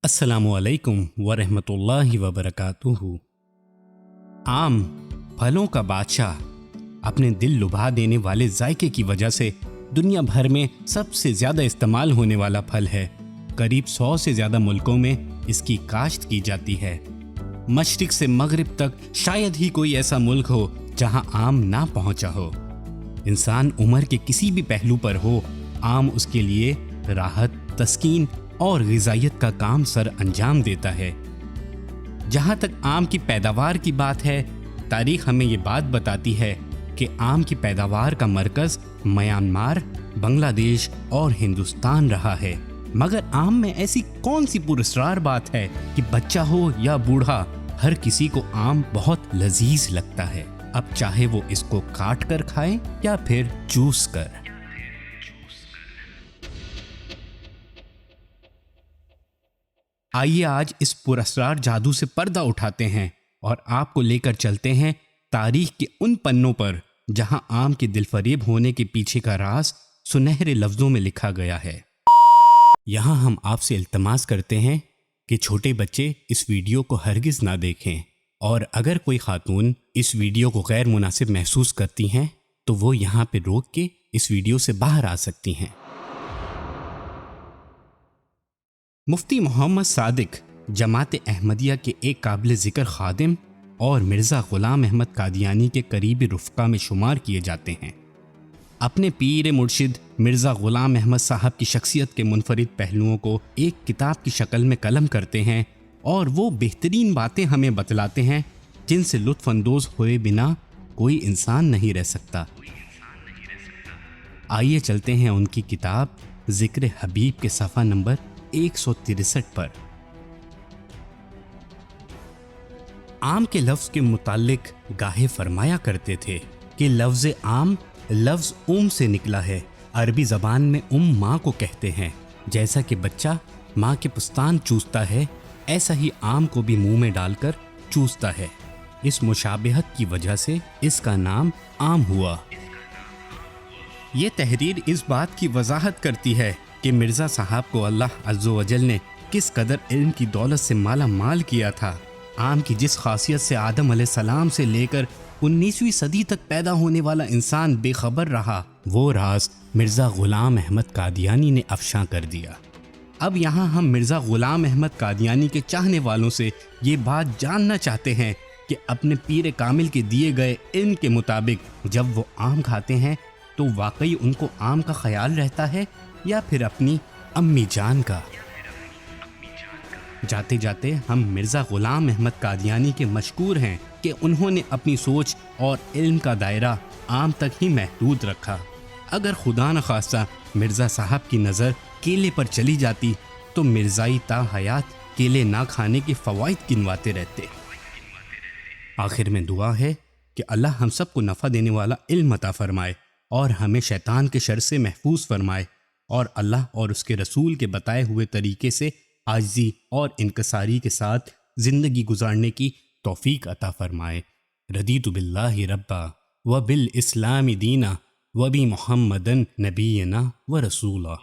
अस्सलामुअलैकुम वरहमतुल्लाहि वबरकातुहू। आम फलों का बादशाह अपने दिल लुभा देने वाले जायके की वजह से दुनिया भर में सबसे ज़्यादा इस्तेमाल होने वाला फल है। करीब 100 से ज़्यादा मुल्कों में इसकी काश्त की जाती है। मशरिक से मगरिब तक शायद ही कोई ऐसा मुल्क हो जहां आम ना पहुंचा हो। इंसान उम्र के किसी भी पहलू पर हो, आम उसके लिए राहत, तस्कीन और ग़िज़ाइयत का काम सर अंजाम देता है। जहाँ तक आम की पैदावार की बात है, तारीख़ हमें ये बात बताती है कि आम की पैदावार का मरकज़ म्यांमार, बांग्लादेश और हिंदुस्तान रहा है। मगर आम में ऐसी कौन सी पुरस्कार बात है कि बच्चा हो या बूढ़ा, हर किसी को आम बहुत लजीज लगता है। अब चाहे वो इसको काट कर खाए या फिर चूस कर। आइए आज इस पुरस्कार जादू से पर्दा उठाते हैं और आपको लेकर चलते हैं तारीख के उन पन्नों पर जहां आम के दिलफरेब होने के पीछे का राज सुनहरे लफ्जों में लिखा गया है। यहां हम आपसे इल्तमास करते हैं कि छोटे बच्चे इस वीडियो को हरगिज ना देखें, और अगर कोई खातून इस वीडियो को गैर मुनासिब महसूस करती हैं तो वो यहाँ पे रोक के इस वीडियो से बाहर आ सकती हैं। मुफ्ती मोहम्मद सादिक जमात अहमदिया के एक काबिल ज़िक्र खादिम और मिर्ज़ा ग़ुलाम अहमद कादियानी के करीबी रुफ़क़ा में शुमार किए जाते हैं। अपने पीर मुर्शिद मिर्ज़ा ग़ुलाम अहमद साहब की शख्सियत के मुनफरिद पहलुओं को एक किताब की शक्ल में कलम करते हैं और वो बेहतरीन बातें हमें बतलाते हैं जिनसे लुत्फ़ अंदोज़ हुए बिना कोई इंसान नहीं रह सकता। आइए चलते हैं उनकी किताब ज़िक्र हबीब के सफ़ा नंबर 163 पर। आम के लफ्ज़ के मुतालिक गाहे फरमाया करते थे कि लफ्ज़ आम लफ्ज़ से निकला है। अरबी ज़बान में माँ को कहते हैं। जैसा कि बच्चा माँ के पुस्तान चूसता है, ऐसा ही आम को भी मुंह में डालकर चूसता है। इस मुशाबहत की वजह से इसका नाम आम हुआ। ये तहरीर इस बात की वजाहत करती है कि मिर्ज़ा साहब को अल्लाह अज़्ज़ो वजल ने किस कदर इल्म की दौलत से माला माल किया था। आम की जिस खासियत से आदम अलैहिस्सलाम से लेकर 19वीं सदी तक पैदा होने वाला इंसान बेखबर रहा, वो राज मिर्ज़ा ग़ुलाम अहमद कादियानी ने अफ़शां कर दिया। अब यहाँ हम मिर्ज़ा ग़ुलाम अहमद कादियानी के चाहने वालों से ये बात जानना चाहते हैं कि अपने पीर कामिल के दिए गए इल्म के मुताबिक जब वो आम खाते हैं तो वाकई उनको आम का ख्याल रहता है या फिर अपनी अम्मी जान का। जाते जाते हम मिर्ज़ा ग़ुलाम अहमद कादियानी के मशकूर हैं कि उन्होंने अपनी सोच और इल्म का दायरा आम तक ही महदूद रखा। अगर खुदा न खास्ता मिर्ज़ा साहब की नज़र केले पर चली जाती तो मिर्ज़ाई ता हयात केले ना खाने के फ़वाइद गिनवाते रहते। आखिर में दुआ है कि अल्लाह हम सबको नफ़ा देने वाला इल्म अता फ़रमाए और हमें शैतान के शर से महफूज फरमाए, और अल्लाह और उसके रसूल के बताए हुए तरीके से आजिज़ी और इनकसारी के साथ ज़िंदगी गुजारने की तौफ़ीक अता फ़रमाए। रदीतु बिल्लाहि रब्बा व बिल इस्लामी दीना व बी मुहम्मदन नबीना व रसूला।